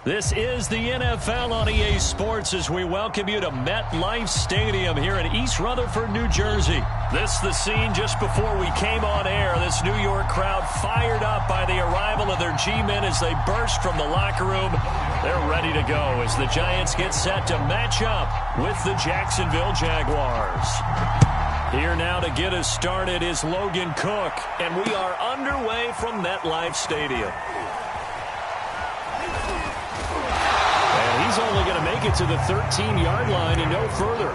This is the NFL on EA Sports as we welcome you to MetLife Stadium here in East Rutherford, New Jersey. This is the scene just before we came on air. This New York crowd fired up by the arrival of their Gmen as they burst from the locker room. They're ready to go as the Giants get set to match up with the Jacksonville Jaguars. Here now to get us started is Logan Cook, and we are underway from MetLife Stadium. He's only going to make it to the 13-yard line and no further.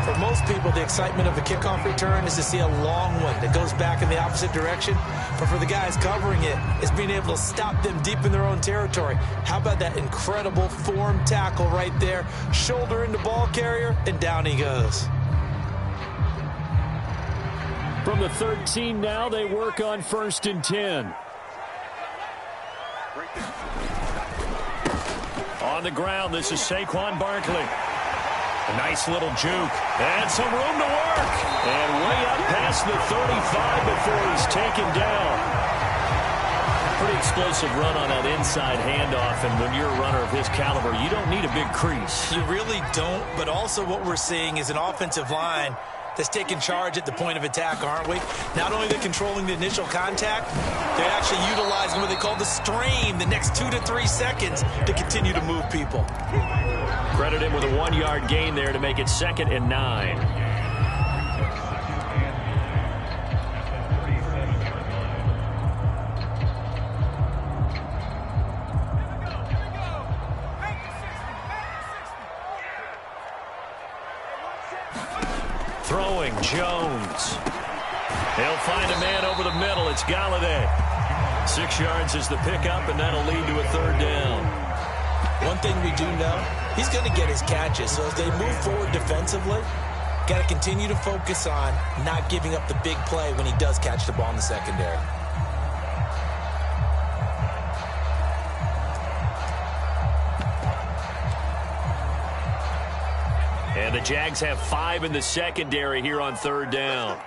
For most people, the excitement of a kickoff return is to see a long one that goes back in the opposite direction. But for the guys covering it, it's being able to stop them deep in their own territory. How about that incredible form tackle right there? Shoulder into ball carrier, and down he goes. From the 13 now, they work on 1st and 10. On the ground, this is Saquon Barkley. A nice little juke. And some room to work. And way up past the 35 before he's taken down. Pretty explosive run on that inside handoff. And when you're a runner of his caliber, you don't need a big crease. You really don't. But also what we're seeing is an offensive line that's taking charge at the point of attack, aren't we? Not only they're controlling the initial contact, they're actually utilizing what they call the strain, the next 2 to 3 seconds to continue to move people. Credit him with a 1-yard gain there to make it 2nd and 9. Throwing Jones. He'll find a man over the middle. It's Galladay. 6 yards is the pickup, and that'll lead to a 3rd down. One thing we do know, he's going to get his catches. So as they move forward defensively, got to continue to focus on not giving up the big play when he does catch the ball in the secondary. And the Jags have 5 in the secondary here on 3rd down.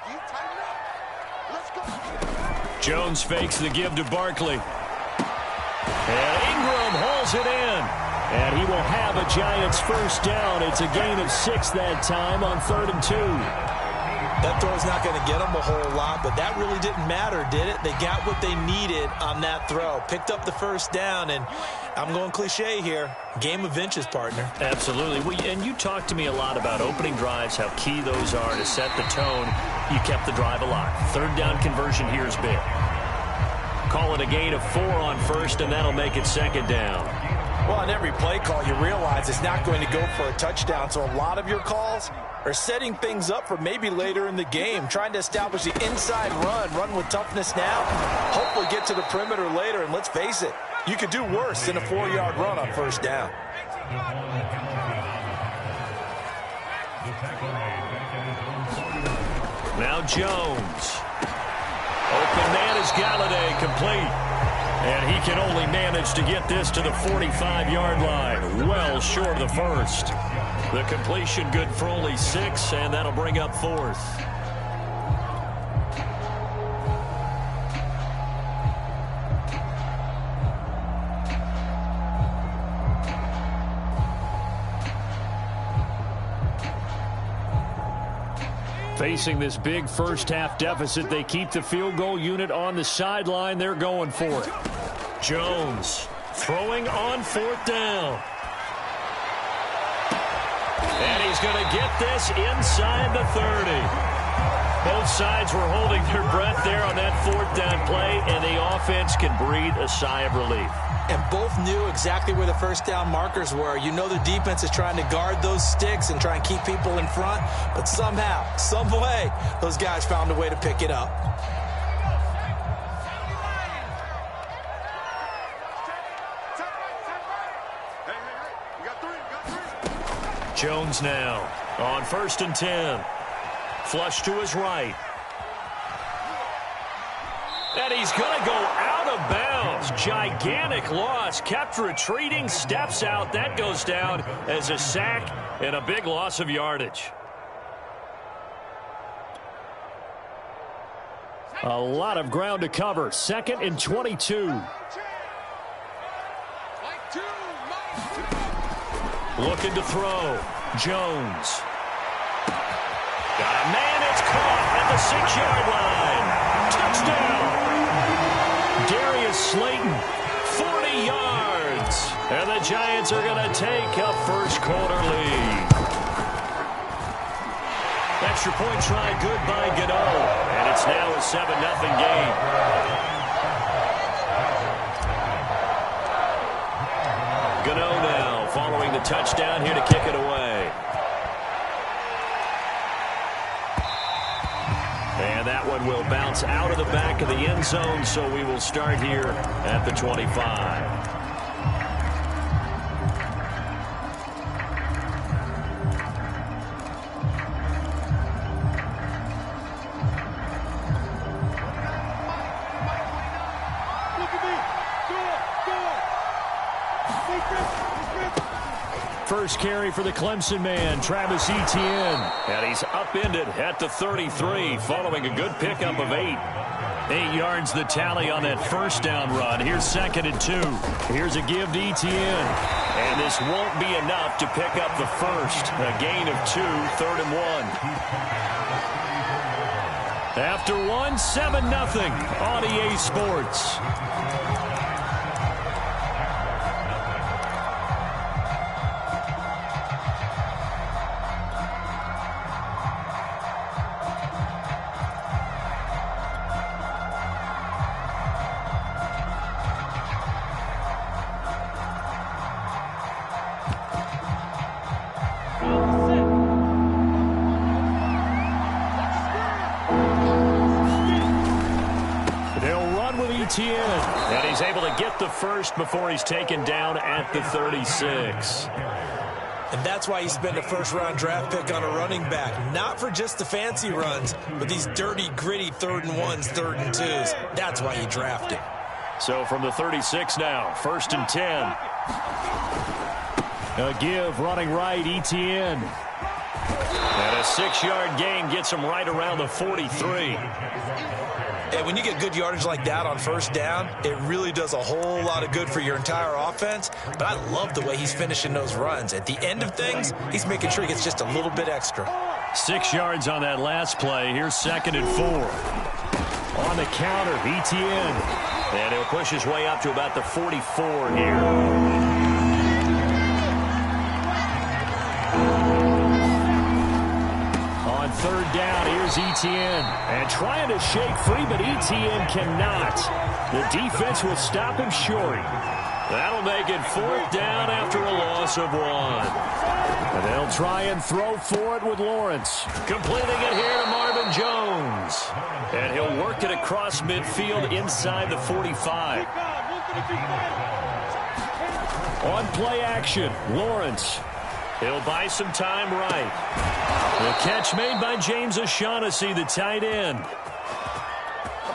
Jones fakes the give to Barkley. And Ingram hauls it in. And he will have a Giants 1st down. It's a gain of 6 that time on 3rd and 2. That throw's not going to get them a whole lot, but that really didn't matter, did it? They got what they needed on that throw. Picked up the 1st down, and I'm going cliche here. Game of inches, partner. Absolutely. And you talked to me a lot about opening drives, how key those are to set the tone. You kept the drive alive. 3rd down conversion here is big. Call it a gain of 4 on 1st, and that'll make it 2nd down. Well, on every play call, you realize it's not going to go for a touchdown, so a lot of your calls are setting things up for maybe later in the game, trying to establish the inside run with toughness now, hopefully get to the perimeter later, and let's face it, you could do worse than a 4-yard run on 1st down. Now Jones. Open man is Galladay, complete. And he can only manage to get this to the 45-yard line, well short of the 1st. The completion good for only 6, and that'll bring up 4th. Facing this big first-half deficit, they keep the field goal unit on the sideline. They're going for it. Jones throwing on 4th down. And he's going to get this inside the 30. Both sides were holding their breath there on that 4th down play, and the offense can breathe a sigh of relief. And both knew exactly where the 1st down markers were. You know the defense is trying to guard those sticks and try and keep people in front, but somehow, some way, those guys found a way to pick it up. Jones now on 1st and 10. Flush to his right. And he's going to go out of bounds. Gigantic loss. Kept retreating. Steps out. That goes down as a sack and a big loss of yardage. A lot of ground to cover. 2nd and 22. Looking to throw. Jones. Got a man. It's caught at the 6-yard line. Touchdown. Darius Slayton, 40 yards. And the Giants are going to take a first-quarter lead. Extra point try good by Gmen. And it's now a 7-0 game. Gmen now following the touchdown here to kick it away. And that one will bounce out of the back of the end zone, so we will start here at the 25. First carry for the Clemson man, Travis Etienne. And he's upended at the 33 following a good pickup of 8. 8 yards the tally on that first down run. Here's 2nd and 2. Here's a give to Etienne. And this won't be enough to pick up the first. A gain of 2, 3rd and 1. After 7-0 on EA Sports. And he's able to get the first before he's taken down at the 36. And that's why you spend a first-round draft pick on a running back. Not for just the fancy runs, but these dirty, gritty 3rd and 1s, 3rd and 2s. That's why you draft him. So from the 36 now, 1st and 10. A give running right, Etienne. And a 6-yard gain gets him right around the 43. And when you get good yardage like that on first down, it really does a whole lot of good for your entire offense. But I love the way he's finishing those runs. At the end of things, he's making sure he gets just a little bit extra. 6 yards on that last play. Here's 2nd and 4. On the counter, Etienne. And he'll push his way up to about the 44 here. On 3rd down, here's Etienne. And trying to shake free, but Etienne cannot. The defense will stop him short. That'll make it 4th down after a loss of 1. And they'll try and throw for it with Lawrence. Completing it here to Marvin Jones. And he'll work it across midfield inside the 45. On play action, Lawrence. He'll buy some time right. The catch made by James O'Shaughnessy, the tight end.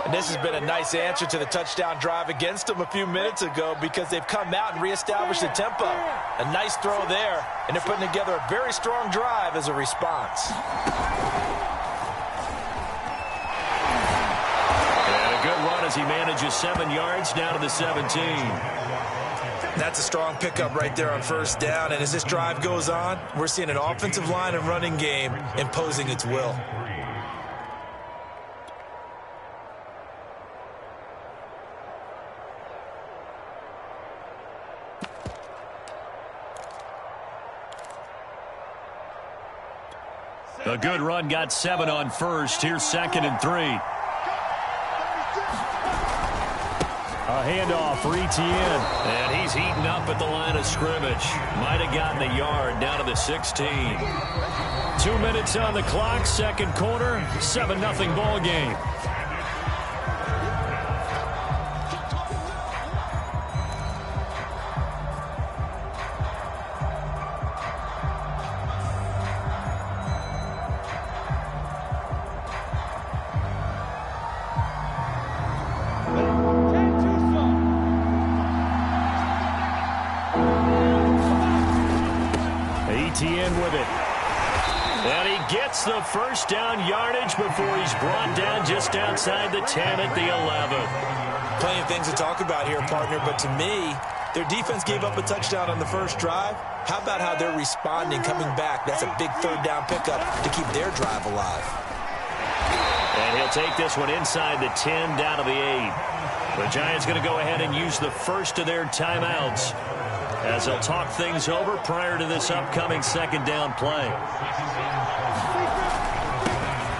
And this has been a nice answer to the touchdown drive against them a few minutes ago because they've come out and reestablished the tempo. A nice throw there, and they're putting together a very strong drive as a response. And a good run as he manages 7 yards down to the 17. That's a strong pickup right there on first down, and as this drive goes on, we're seeing an offensive line and running game imposing its will. A good run, got 7 on first. Here's 2nd and 3. A handoff for Etienne. And he's heating up at the line of scrimmage. Might have gotten a yard down to the 16. 2 minutes on the clock, 2nd quarter, 7-0 ball game. Etienne with it. And he gets the first down yardage before he's brought down just outside the 10 at the 11. Plenty of things to talk about here, partner, but to me, Their defense gave up a touchdown on the first drive. How about how they're responding, coming back? That's a big third down pickup to keep their drive alive. And he'll take this one inside the 10, down to the 8. The Giants going to go ahead and use the first of their timeouts as they'll talk things over prior to this upcoming second down play.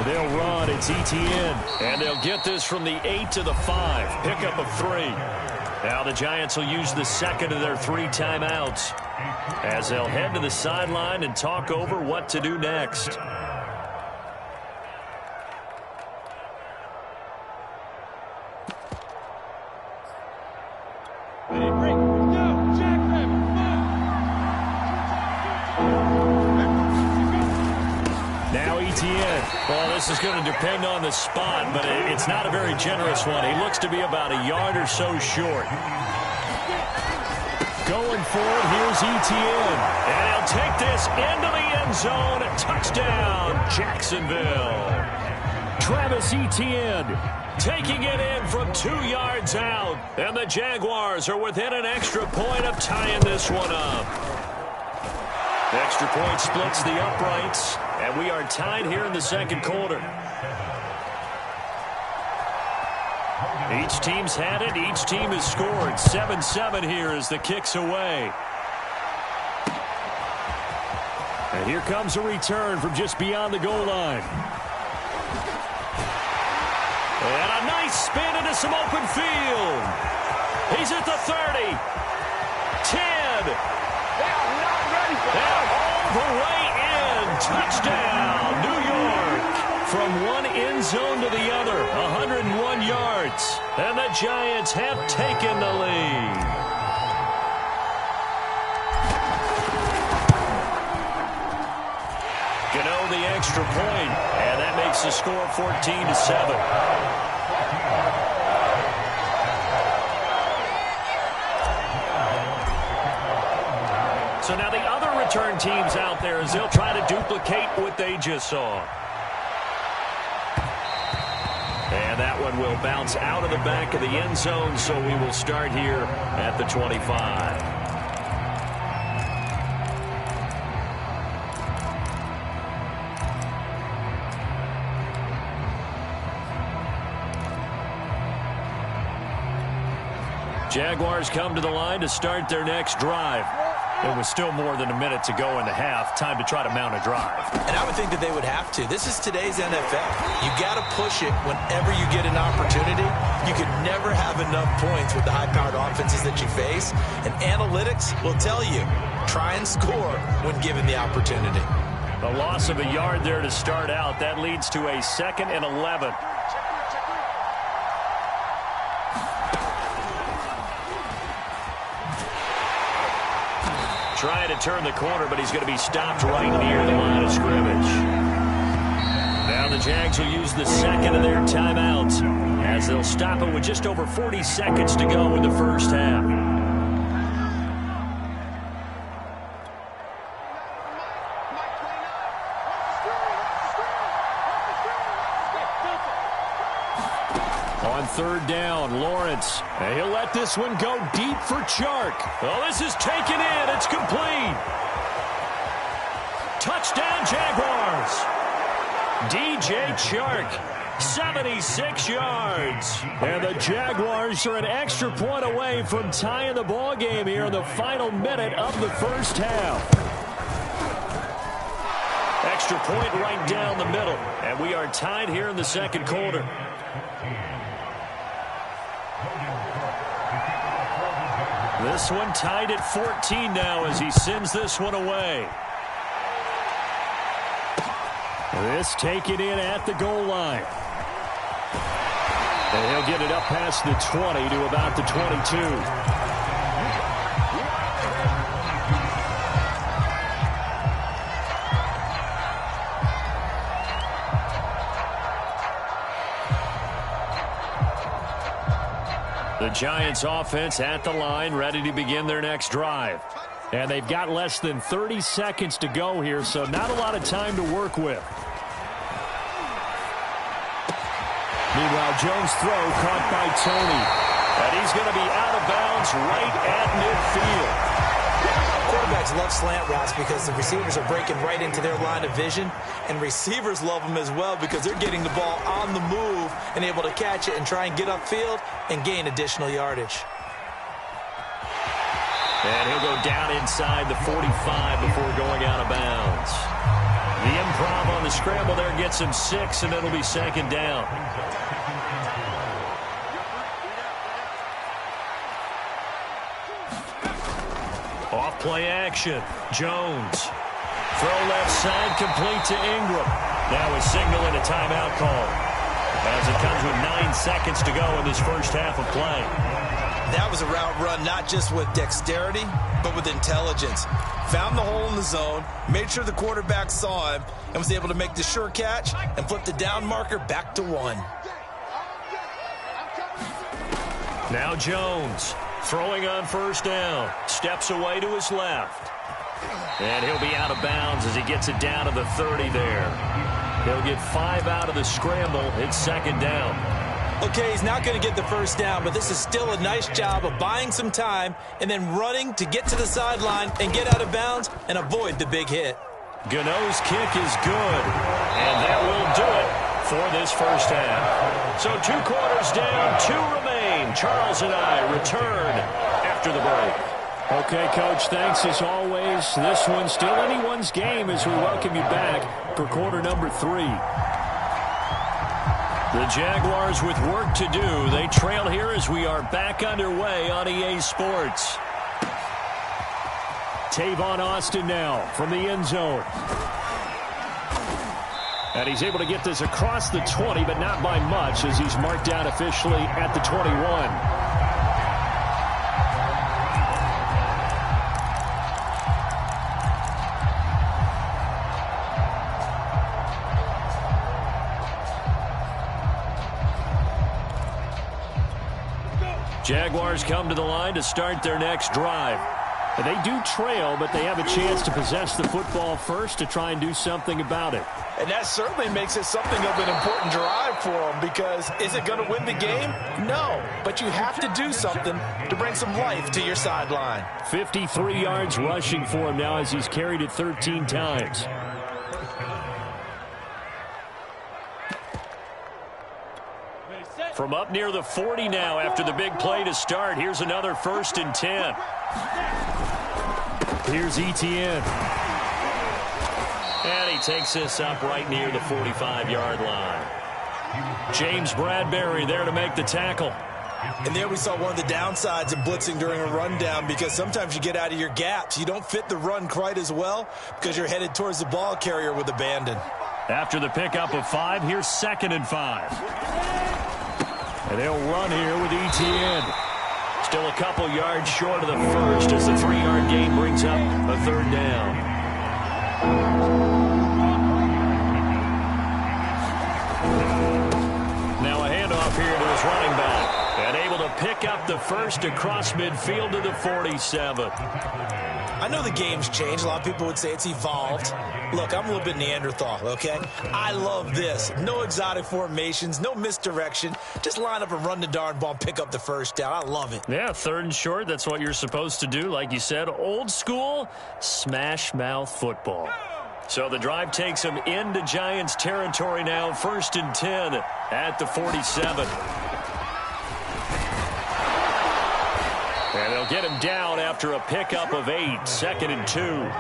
They'll run. It's Etienne. And they'll get this from the 8 to the 5. Pickup of 3. Now the Giants will use the second of their 3 timeouts as they'll head to the sideline and talk over what to do next. Well, this is going to depend on the spot, but it's not a very generous one. He looks to be about a yard or so short. Going for it, here's Etienne. And he'll take this into the end zone. Touchdown, Jacksonville. Travis Etienne taking it in from 2 yards out. And the Jaguars are within an extra point of tying this one up. The extra point splits the uprights, and we are tied here in the second quarter. Each team's had it. Each team has scored. 7-7 here as the kick's away. And here comes a return from just beyond the goal line. And a nice spin into some open field. He's at the 30. 10. And all the way in. Touchdown, New York. From one end zone to the other, 101 yards. And the Giants have taken the lead. Gano the extra point, and that makes the score 14-7. So now the other return teams out there as they'll try to duplicate what they just saw. And that one will bounce out of the back of the end zone, so we will start here at the 25. Jaguars come to the line to start their next drive. There was still more than a minute to go in the half. Time to try to mount a drive. And I would think that they would have to. This is today's NFL. You got to push it whenever you get an opportunity. You could never have enough points with the high-powered offenses that you face. And analytics will tell you, try and score when given the opportunity. The loss of a yard there to start out. That leads to a 2nd and 11. Trying to turn the corner, but he's going to be stopped right near the line of scrimmage. Now the Jags will use the second of their timeouts as they'll stop it with just over 40 seconds to go in the first half. On third down, Lawrence. And he'll let this one go deep for Chark. Oh, this is taken in. It's complete. Touchdown, Jaguars. DJ Chark, 76 yards. And the Jaguars are an extra point away from tying the ball game here in the final minute of the first half. Extra point right down the middle. And we are tied here in the second quarter. This one tied at 14 now as he sends this one away. This taken in at the goal line. And he'll get it up past the 20 to about the 22. The Giants offense at the line, ready to begin their next drive. And they've got less than 30 seconds to go here, so not a lot of time to work with. Meanwhile, Jones' throw caught by Tony. And he's going to be out of bounds right at midfield. Quarterbacks love slant routes because the receivers are breaking right into their line of vision, and receivers love them as well because they're getting the ball on the move and able to catch it and try and get upfield and gain additional yardage. And he'll go down inside the 45 before going out of bounds. The improv on the scramble there gets him 6, and it'll be second down. Off play action. Jones. Throw left side, complete to Ingram. Now he's signaling a timeout call as it comes with 9 seconds to go in this first half of play. That was a route run not just with dexterity, but with intelligence. Found the hole in the zone, made sure the quarterback saw him, and was able to make the sure catch and flip the down marker back to 1. Now Jones throwing on first down. Steps away to his left. And he'll be out of bounds as he gets it down to the 30 there. He'll get 5 out of the scramble. It's second down. Okay, he's not going to get the first down, but this is still a nice job of buying some time and then running to get to the sideline and get out of bounds and avoid the big hit. Gano's kick is good, and that will do it for this first half. So 2 quarters down, 2 remain. Charles and I return after the break. Okay, Coach, thanks as always. This one's still anyone's game as we welcome you back for quarter number 3. The Jaguars with work to do. They trail here as we are back underway on EA Sports. Tavon Austin now from the end zone. And he's able to get this across the 20, but not by much as he's marked down officially at the 21. Jaguars come to the line to start their next drive. And they do trail, but they have a chance to possess the football first to try and do something about it. And that certainly makes it something of an important drive for them because is it going to win the game? No, but you have to do something to bring some life to your sideline. 53 yards rushing for him now as he's carried it 13 times. From up near the 40 now after the big play to start. Here's another 1st and 10. Here's Etienne. And he takes this up right near the 45-yard line. James Bradbury there to make the tackle. And there we saw one of the downsides of blitzing during a rundown because sometimes you get out of your gaps. You don't fit the run quite as well because you're headed towards the ball carrier with abandon. After the pickup of 5, here's 2nd and 5. And they'll run here with Etienne. Still a couple yards short of the first as the 3-yard gain brings up a 3rd down. Now a handoff here to his running back. And able to pick up the first across midfield to the 47. I know the game's changed. A lot of people would say it's evolved. Look, I'm a little bit Neanderthal, okay? I love this. No exotic formations, no misdirection. Just line up and run the darn ball and pick up the first down. I love it. Yeah, 3rd and short. That's what you're supposed to do. Like you said, old school, smash mouth football. So the drive takes him into Giants territory now. 1st and 10 at the 47. And they'll get him down after a pickup of 8. 2nd and 2.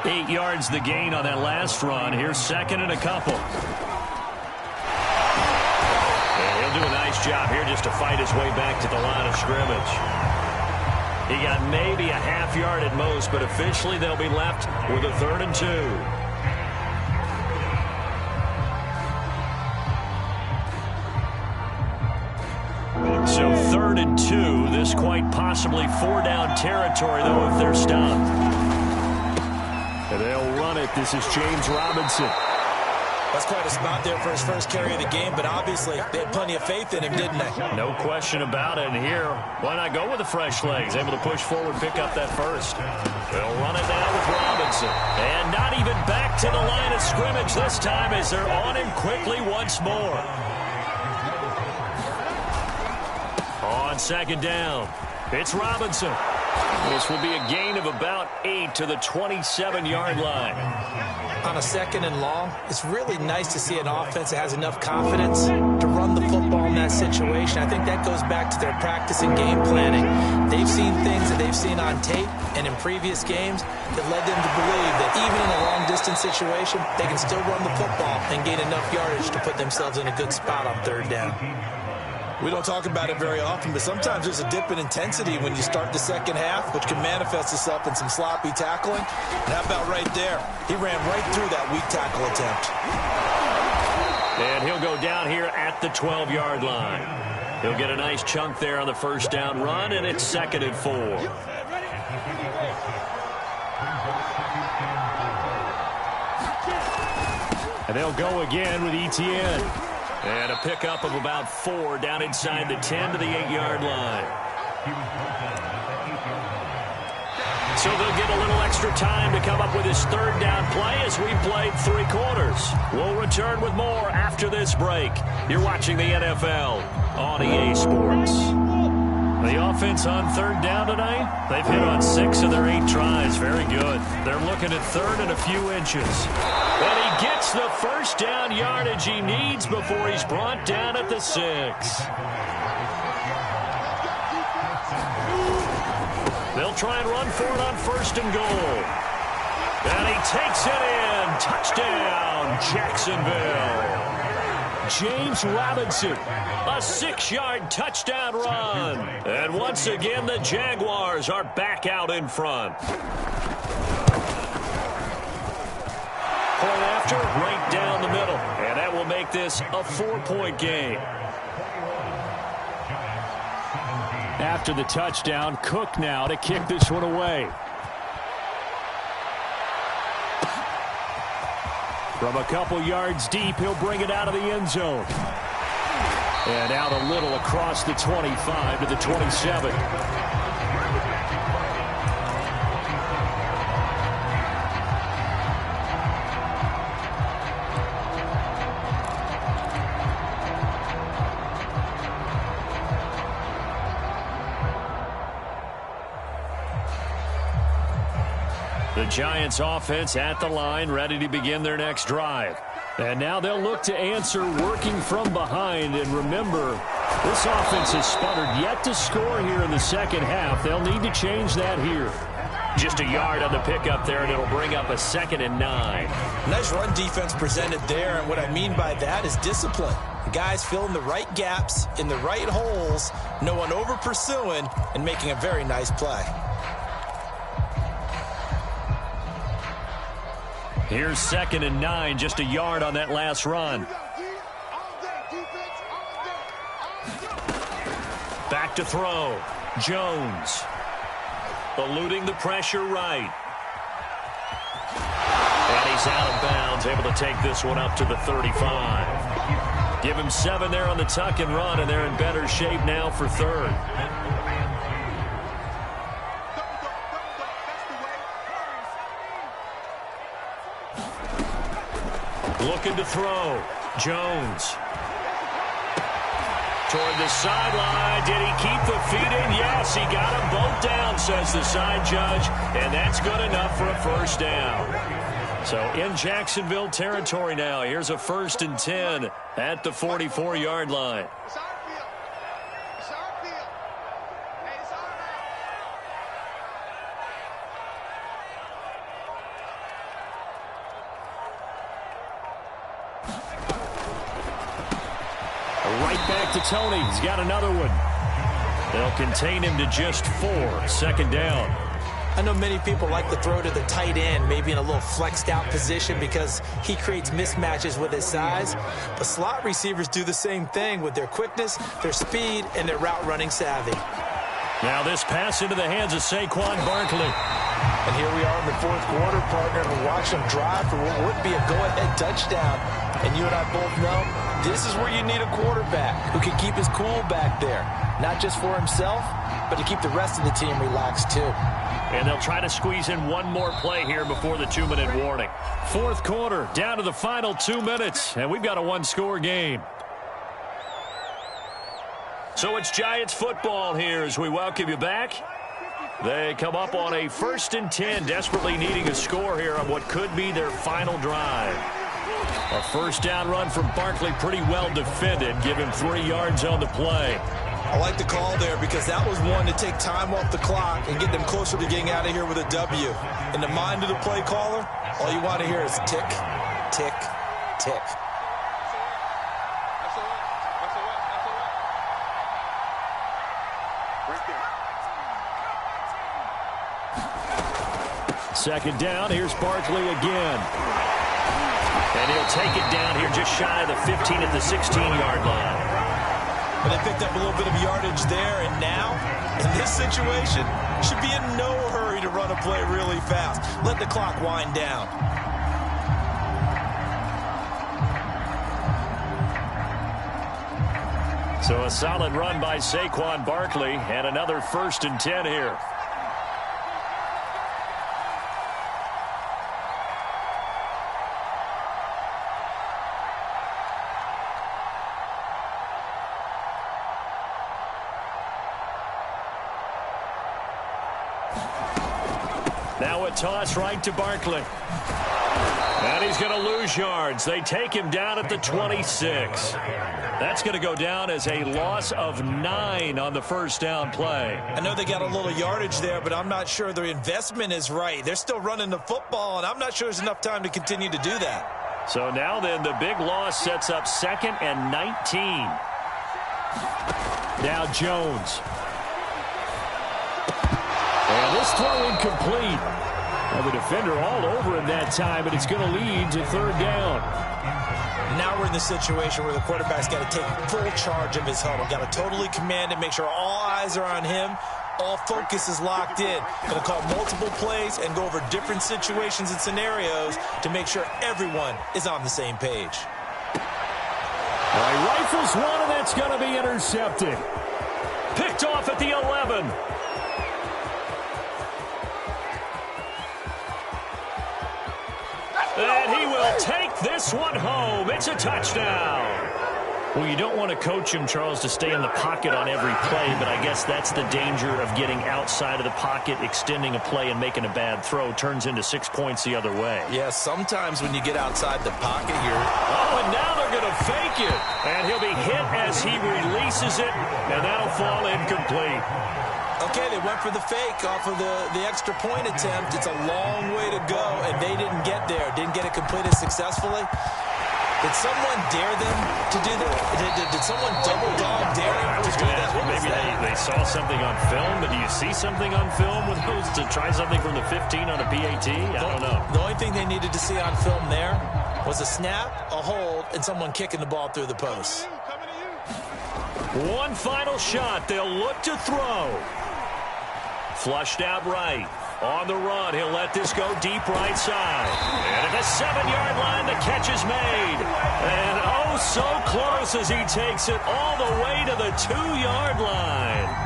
8 yards the gain on that last run. Here's 2nd and a couple. And he'll do a nice job here just to fight his way back to the line of scrimmage. He got maybe a half yard at most, but officially they'll be left with a 3rd and 2. So 3rd and 2. This quite possibly 4-down territory, though, if they're stopped. And they'll run it. This is James Robinson. That's quite a spot there for his first carry of the game, but obviously they had plenty of faith in him, didn't they? No question about it. And here, why not go with the fresh legs? Able to push forward, pick up that first. They'll run it now with Robinson. And not even back to the line of scrimmage this time as they're on him quickly once more. On on second down. It's Robinson. This will be a gain of about 8 to the 27-yard line. On a second and long, it's really nice to see an offense that has enough confidence to run the football in that situation. I think that goes back to their practice and game planning. They've seen things that they've seen on tape and in previous games that led them to believe that even in a long-distance situation, they can still run the football and gain enough yardage to put themselves in a good spot on third down. We don't talk about it very often, but sometimes there's a dip in intensity when you start the second half, which can manifest itself in some sloppy tackling. And how about right there? He ran right through that weak tackle attempt. And he'll go down here at the 12-yard line. He'll get a nice chunk there on the first down run, and it's 2nd and 4. And they'll go again with Etienne. And a pickup of about 4 down inside the 10 to the 8-yard line. So they'll get a little extra time to come up with his third down play as we played 3 quarters. We'll return with more after this break. You're watching the NFL on EA Sports. The offense on third down tonight, they've hit on 6 of their 8 tries. Very good. They're looking at third and a few inches. And he gets the first down yardage he needs before he's brought down at the 6. They'll try and run for it on 1st and goal. And he takes it in. Touchdown, Jacksonville. James Robinson, a 6-yard touchdown run. And once again, the Jaguars are back out in front. Point after, right down the middle. And that will make this a 4-point game. After the touchdown, Cook now to kick this one away. From a couple yards deep, he'll bring it out of the end zone. And out a little across the 25 to the 27. The Giants offense at the line, ready to begin their next drive. And now they'll look to answer working from behind. And remember, this offense has sputtered yet to score here in the second half. They'll need to change that here. Just a yard on the pickup there, and it'll bring up a 2nd and 9. Nice run defense presented there, and what I mean by that is discipline. The guys filling the right gaps in the right holes, no one over pursuing, and making a very nice play. Here's 2nd and 9, just a yard on that last run. Back to throw. Jones. Eluding the pressure right. And he's out of bounds, able to take this one up to the 35. Give him 7 there on the tuck and run, and they're in better shape now for third. Looking to throw. Jones. Toward the sideline. Did he keep the feet in? Yes, he got them both down, says the side judge. And that's good enough for a first down. So in Jacksonville territory now. Here's a 1st and 10 at the 44-yard line. Right back to Tony. He's got another one. They'll contain him to just 4. 2nd down. I know many people like to throw to the tight end, maybe in a little flexed out position because he creates mismatches with his size. But slot receivers do the same thing with their quickness, their speed, and their route running savvy. Now this pass into the hands of Saquon Barkley. And here we are in the 4th quarter, partner, and watch them drive for what would be a go-ahead touchdown. And you and I both know this is where you need a quarterback who can keep his cool back there. Not just for himself, but to keep the rest of the team relaxed too. And they'll try to squeeze in one more play here before the 2-minute warning. 4th quarter, down to the final 2 minutes, and we've got a 1-score game. So it's Giants football here as we welcome you back. They come up on a 1st and 10, desperately needing a score here on what could be their final drive. A first down run from Barkley, pretty well defended. Give him 3 yards on the play. I like the call there because that was one to take time off the clock and get them closer to getting out of here with a W. In the mind of the play caller, all you want to hear is tick, tick, tick. Second down, here's Barkley again. And he'll take it down here just shy of the 15 at the 16-yard line. And they picked up a little bit of yardage there, and now, in this situation, should be in no hurry to run a play really fast. Let the clock wind down. So a solid run by Saquon Barkley, and another 1st and 10 here. Now a toss right to Barkley. And he's going to lose yards. They take him down at the 26. That's going to go down as a loss of 9 on the first down play. I know they got a little yardage there, but I'm not sure their investment is right. They're still running the football, and I'm not sure there's enough time to continue to do that. So now then the big loss sets up 2nd and 19. Now Jones. And this throw incomplete. Well, the defender all over him that time, but it's going to lead to 3rd down. Now we're in the situation where the quarterback's got to take full charge of his huddle. Got to totally command it, make sure all eyes are on him. All focus is locked in. Going to call multiple plays and go over different situations and scenarios to make sure everyone is on the same page. All right, rifles one, and that's going to be intercepted. Picked off at the 11. And he will take this one home. It's a touchdown. Well, you don't want to coach him, Charles, to stay in the pocket on every play, but I guess that's the danger of getting outside of the pocket, extending a play, and making a bad throw. Turns into 6 points the other way. Yeah, sometimes when you get outside the pocket, Oh, and now they're going to fake it. And he'll be hit as he releases it, and that'll fall incomplete. Okay, they went for the fake off of the extra point attempt. It's a long way to go, and they didn't get there. Didn't get it completed successfully. Did someone dare them to do that? Did someone double dog dare them to do that? Maybe they saw something on film, but do you see something on film with those to try something from the 15 on a PAT? I don't know. The only thing they needed to see on film there was a snap, a hold, and someone kicking the ball through the post. One final shot. They'll look to throw. Flushed out right. On the run, he'll let this go deep right side. And at the 7-yard line, the catch is made. And oh, so close as he takes it all the way to the 2-yard line.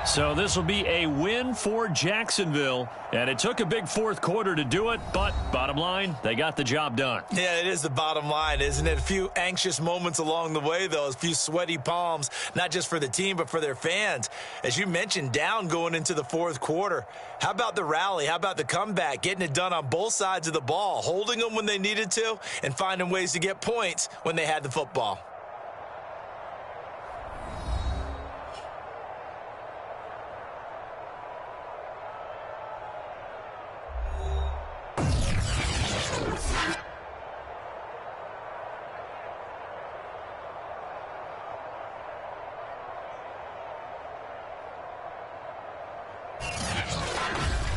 So this will be a win for Jacksonville. And it took a big fourth quarter to do it, but bottom line, they got the job done. Yeah, it is the bottom line, isn't it? A few anxious moments along the way, though. A few sweaty palms, not just for the team, but for their fans. As you mentioned, down going into the fourth quarter. How about the rally? How about the comeback? Getting it done on both sides of the ball, holding them when they needed to, and finding ways to get points when they had the football.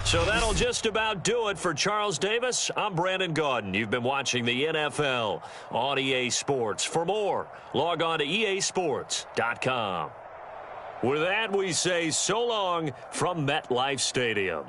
So that'll just about do it for Charles Davis. I'm Brandon Gaudin. You've been watching the NFL on EA Sports. For more, log on to easports.com. With that, we say so long from MetLife Stadium.